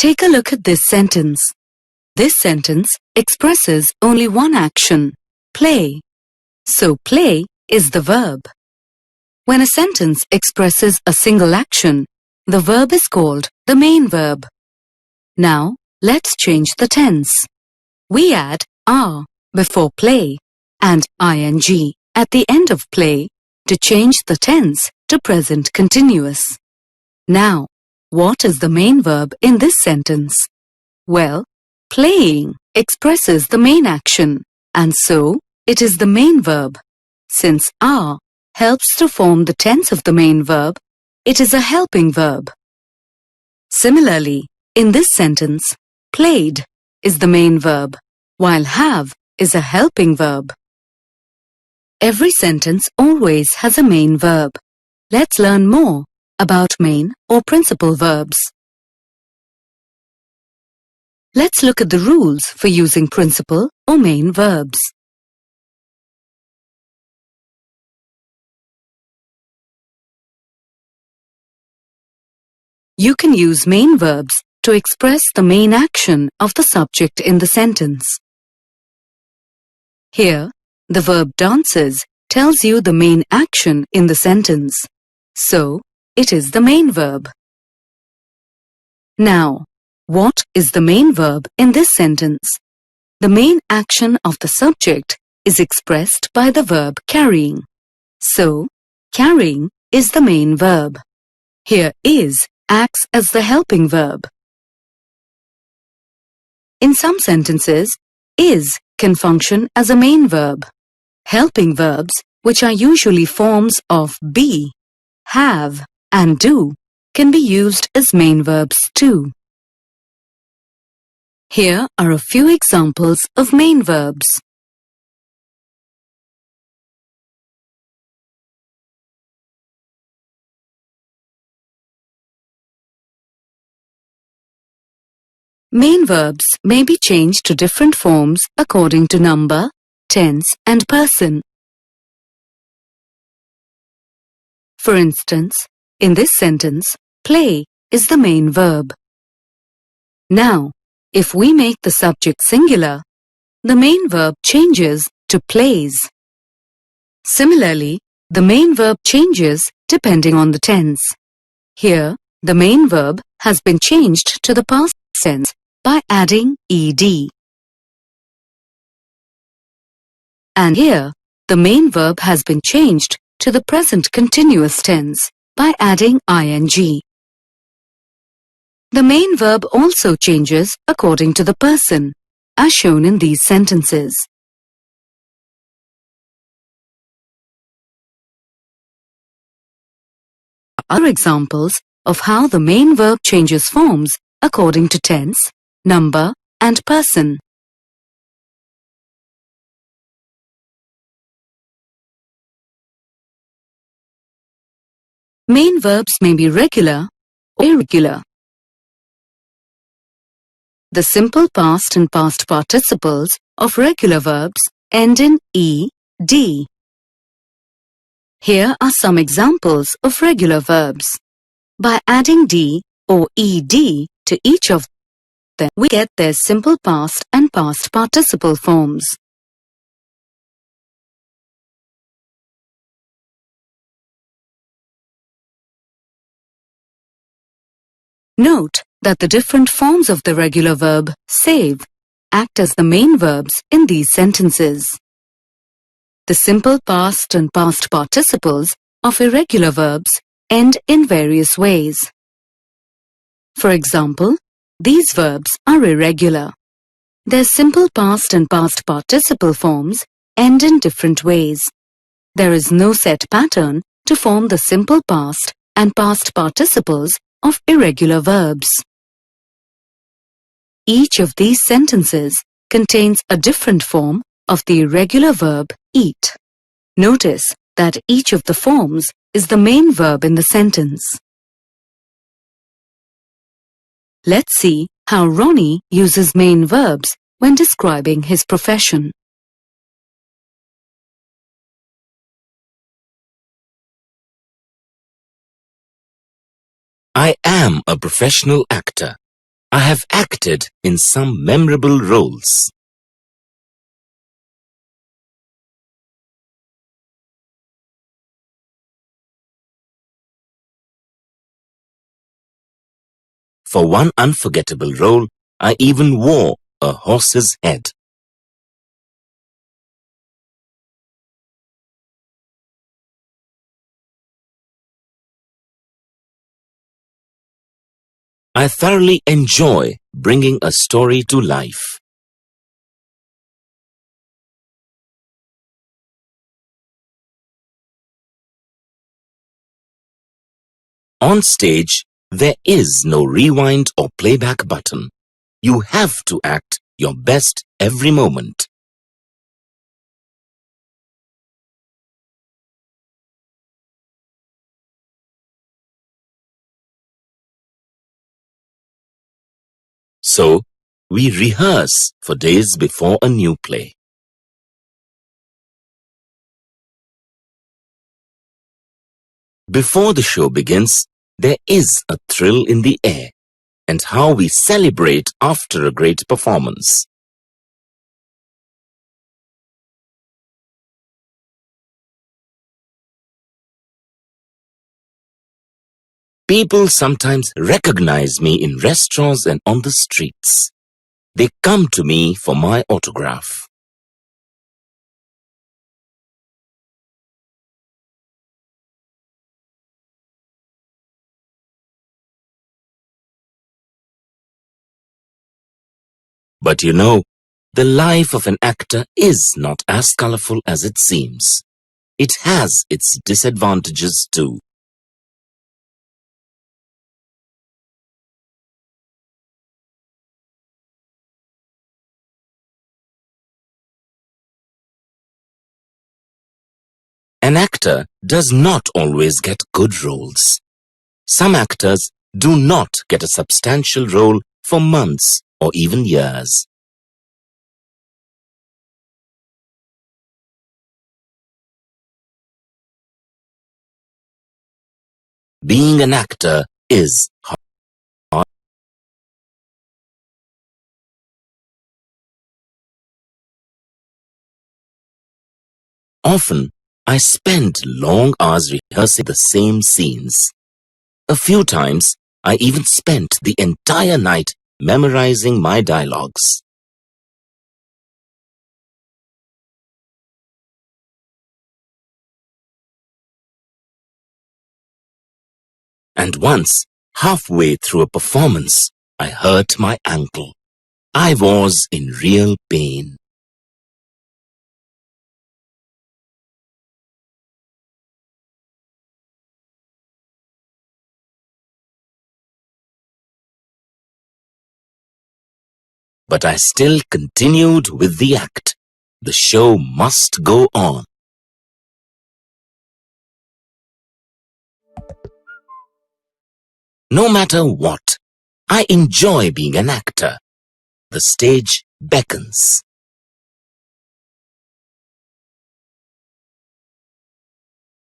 Take a look at this sentence. This sentence expresses only one action, play. So play is the verb. When a sentence expresses a single action, the verb is called the main verb. Now, let's change the tense. We add are before play and ing at the end of play to change the tense to present continuous. Now, what is the main verb in this sentence? Well, playing expresses the main action, and so it is the main verb. Since are helps to form the tense of the main verb, it is a helping verb. Similarly, in this sentence, played is the main verb, while have is a helping verb. Every sentence always has a main verb. Let's learn more about main or principal verbs. Let's look at the rules for using principal or main verbs. You can use main verbs to express the main action of the subject in the sentence. Here, the verb dances tells you the main action in the sentence, so it is the main verb. Now, what is the main verb in this sentence? The main action of the subject is expressed by the verb carrying. So, carrying is the main verb. Here is acts as the helping verb. In some sentences, is can function as a main verb. Helping verbs, which are usually forms of be, have, and do, can be used as main verbs too. Here are a few examples of main verbs. Main verbs may be changed to different forms according to number, tense, and person. For instance, in this sentence, play is the main verb. Now, if we make the subject singular, the main verb changes to plays. Similarly, the main verb changes depending on the tense. Here, the main verb has been changed to the past tense by adding ed. And here, the main verb has been changed to the present continuous tense by adding ing. The main verb also changes according to the person, as shown in these sentences. Other examples of how the main verb changes forms according to tense, number, and person. Main verbs may be regular or irregular. The simple past and past participles of regular verbs end in ed. Here are some examples of regular verbs. By adding d or ed to each of them, we get their simple past and past participle forms. Note that the different forms of the regular verb save act as the main verbs in these sentences. The simple past and past participles of irregular verbs end in various ways. For example, these verbs are irregular. Their simple past and past participle forms end in different ways. There is no set pattern to form the simple past and past participles of irregular verbs. Each of these sentences contains a different form of the irregular verb eat. Notice that each of the forms is the main verb in the sentence. Let's see how Ronnie uses main verbs when describing his profession. I am a professional actor. I have acted in some memorable roles. For one unforgettable role, I even wore a horse's head. I thoroughly enjoy bringing a story to life. On stage, there is no rewind or playback button. You have to act your best every moment. So, we rehearse for days before a new play. Before the show begins, there is a thrill in the air, and how we celebrate after a great performance. People sometimes recognize me in restaurants and on the streets. They come to me for my autograph. But you know, the life of an actor is not as colorful as it seems. It has its disadvantages too. An actor does not always get good roles. Some actors do not get a substantial role for months or even years. Being an actor is hard. Often, I spend long hours rehearsing the same scenes. A few times, I even spent the entire night memorizing my dialogues. And once, halfway through a performance, I hurt my ankle. I was in real pain. But I still continued with the act. The show must go on. No matter what, I enjoy being an actor. The stage beckons.